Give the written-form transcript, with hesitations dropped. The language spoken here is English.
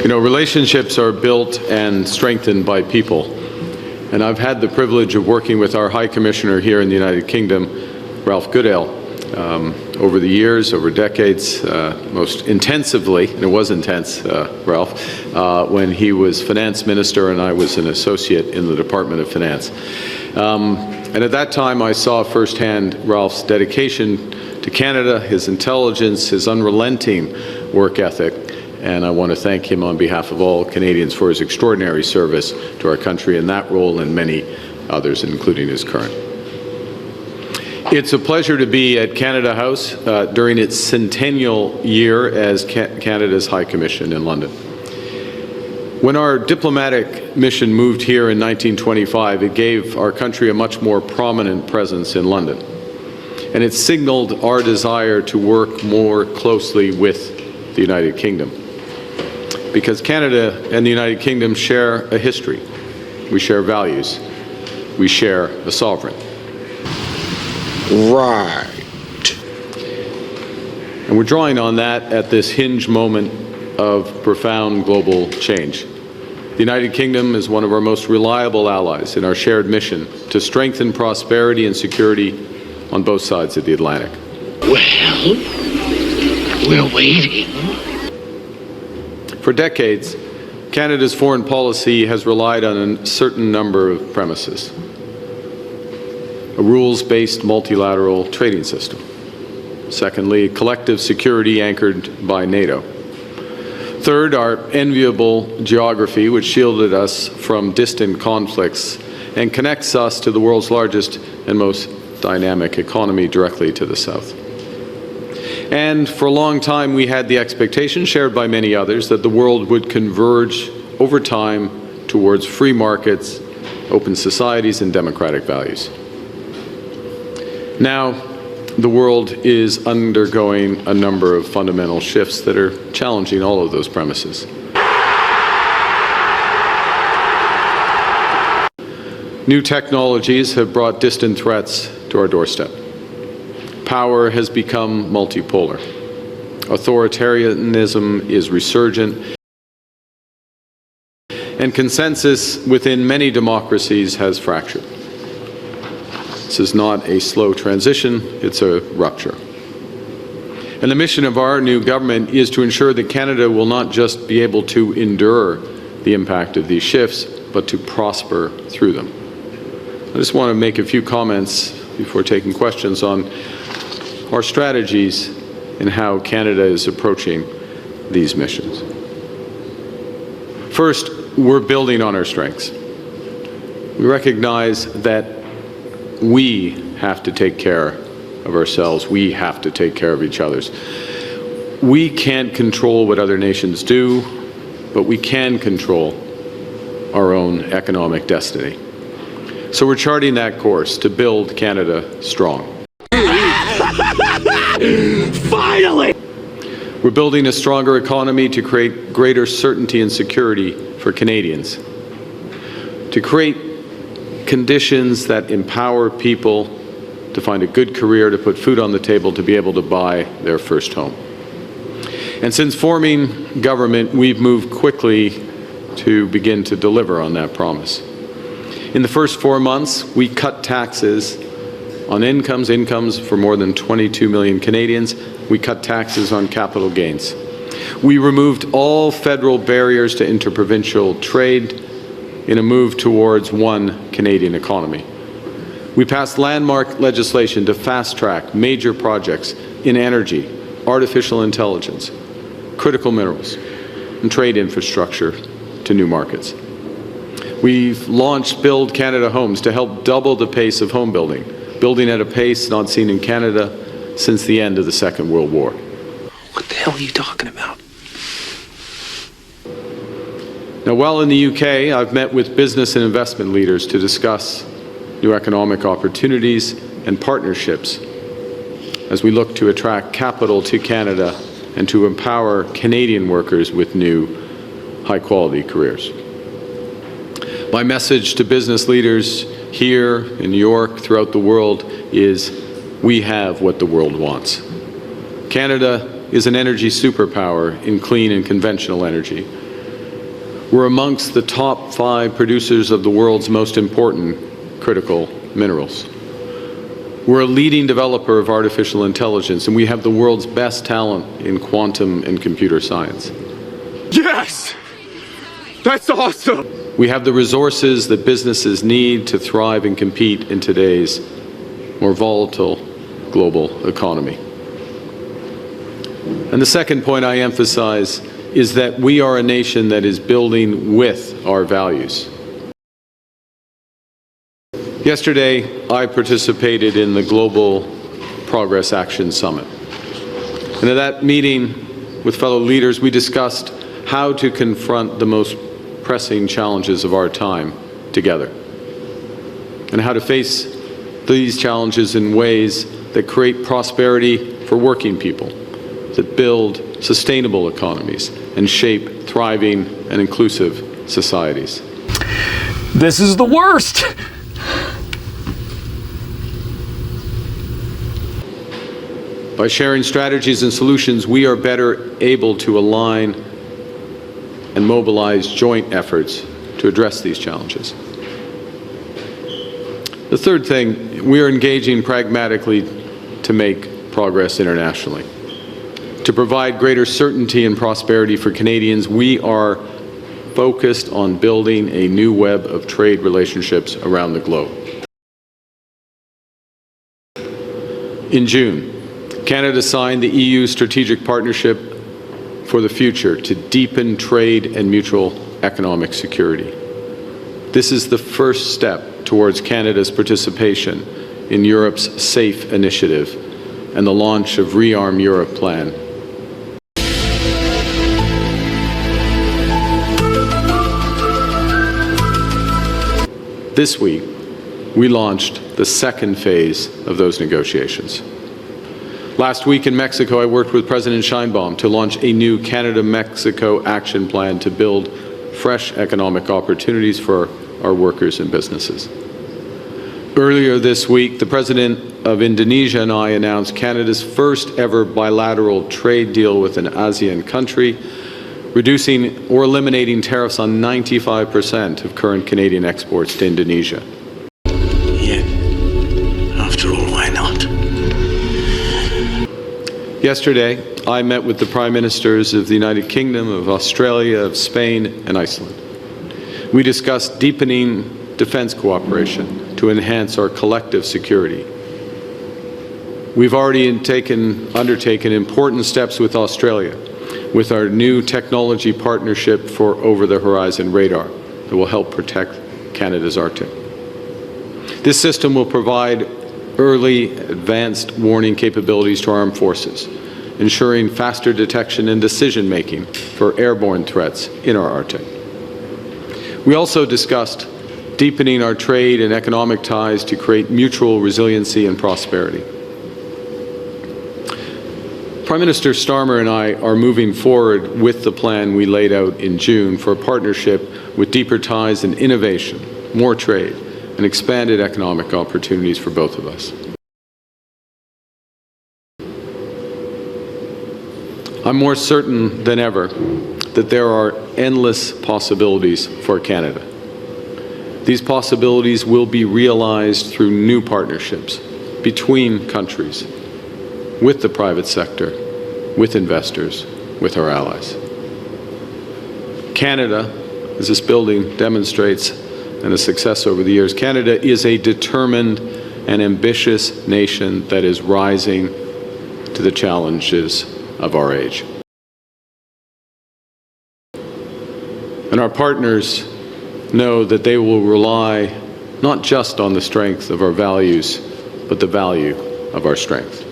You know, relationships are built and strengthened by people. And I've had the privilege of working with our High Commissioner here in the United Kingdom, Ralph Goodale, over the years, over decades, most intensively, and it was intense, Ralph, when he was Finance Minister and I was an associate in the Department of Finance. And at that time I saw firsthand Ralph's dedication to Canada, his intelligence, his unrelenting work ethic, and I want to thank him on behalf of all Canadians for his extraordinary service to our country in that role and many others, including his current. It's a pleasure to be at Canada House during its centennial year as Canada's High Commission in London. When our diplomatic mission moved here in 1925, it gave our country a much more prominent presence in London. And it signaled our desire to work more closely with the United Kingdom. Because Canada and the United Kingdom share a history. We share values. We share a sovereign. Right. And we're drawing on that at this hinge moment of profound global change. The United Kingdom is one of our most reliable allies in our shared mission to strengthen prosperity and security on both sides of the Atlantic. Well, we're waiting. For decades, Canada's foreign policy has relied on a certain number of premises. A rules-based multilateral trading system. Secondly, collective security anchored by NATO. Third, our enviable geography, which shielded us from distant conflicts and connects us to the world's largest and most dynamic economy directly to the south. And for a long time, we had the expectation, shared by many others, that the world would converge over time towards free markets, open societies, and democratic values. Now, the world is undergoing a number of fundamental shifts that are challenging all of those premises. New technologies have brought distant threats to our doorstep. Power has become multipolar. Authoritarianism is resurgent. And consensus within many democracies has fractured. This is not a slow transition, it's a rupture. And the mission of our new government is to ensure that Canada will not just be able to endure the impact of these shifts, but to prosper through them. I just want to make a few comments before taking questions on our strategies and how Canada is approaching these missions. First, we're building on our strengths. We recognize that we have to take care of ourselves. We have to take care of each other. We can't control what other nations do, but we can control our own economic destiny. So we're charting that course to build Canada strong. Finally! We're building a stronger economy to create greater certainty and security for Canadians, to create conditions that empower people to find a good career, to put food on the table, to be able to buy their first home. And since forming government, we've moved quickly to begin to deliver on that promise. In the first 4 months, we cut taxes on incomes for more than 22 million Canadians. We cut taxes on capital gains. We removed all federal barriers to interprovincial trade in a move towards one Canadian economy. We passed landmark legislation to fast-track major projects in energy, artificial intelligence, critical minerals, and trade infrastructure to new markets. We've launched Build Canada Homes to help double the pace of home building, building at a pace not seen in Canada since the end of the Second World War. What the hell are you talking about? Now, while in the UK, I've met with business and investment leaders to discuss new economic opportunities and partnerships as we look to attract capital to Canada and to empower Canadian workers with new high-quality careers. My message to business leaders here in New York, throughout the world, is we have what the world wants. Canada is an energy superpower in clean and conventional energy. We're amongst the top 5 producers of the world's most important critical minerals. We're a leading developer of artificial intelligence, and we have the world's best talent in quantum and computer science. Yes! That's awesome! We have the resources that businesses need to thrive and compete in today's more volatile global economy. And the second point I emphasize is that we are a nation that is building with our values. Yesterday, I participated in the Global Progress Action Summit. And at that meeting with fellow leaders, we discussed how to confront the most pressing challenges of our time together, and how to face these challenges in ways that create prosperity for working people, that build sustainable economies, and shape thriving and inclusive societies. This is the worst! By sharing strategies and solutions, we are better able to align and mobilize joint efforts to address these challenges. The third thing, we are engaging pragmatically to make progress internationally. To provide greater certainty and prosperity for Canadians, we are focused on building a new web of trade relationships around the globe. In June, Canada signed the EU Strategic Partnership for the Future to deepen trade and mutual economic security. This is the first step towards Canada's participation in Europe's SAFE initiative and the launch of Rearm Europe plan. This week, we launched the second phase of those negotiations. Last week in Mexico, I worked with President Sheinbaum to launch a new Canada-Mexico action plan to build fresh economic opportunities for our workers and businesses. Earlier this week, the President of Indonesia and I announced Canada's first ever bilateral trade deal with an ASEAN country, reducing or eliminating tariffs on 95% of current Canadian exports to Indonesia. Yeah. After all, why not? Yesterday, I met with the Prime Ministers of the United Kingdom, of Australia, of Spain, and Iceland. We discussed deepening defense cooperation to enhance our collective security. We've already undertaken important steps with Australia, with our new technology partnership for over-the-horizon radar that will help protect Canada's Arctic. This system will provide early advanced warning capabilities to armed forces, ensuring faster detection and decision-making for airborne threats in our Arctic. We also discussed deepening our trade and economic ties to create mutual resiliency and prosperity. Prime Minister Starmer and I are moving forward with the plan we laid out in June for a partnership with deeper ties and innovation, more trade, and expanded economic opportunities for both of us. I'm more certain than ever that there are endless possibilities for Canada. These possibilities will be realized through new partnerships between countries, with the private sector, with investors, with our allies. Canada, as this building demonstrates, and a success over the years, Canada is a determined and ambitious nation that is rising to the challenges of our age. And our partners know that they will rely not just on the strength of our values, but the value of our strength.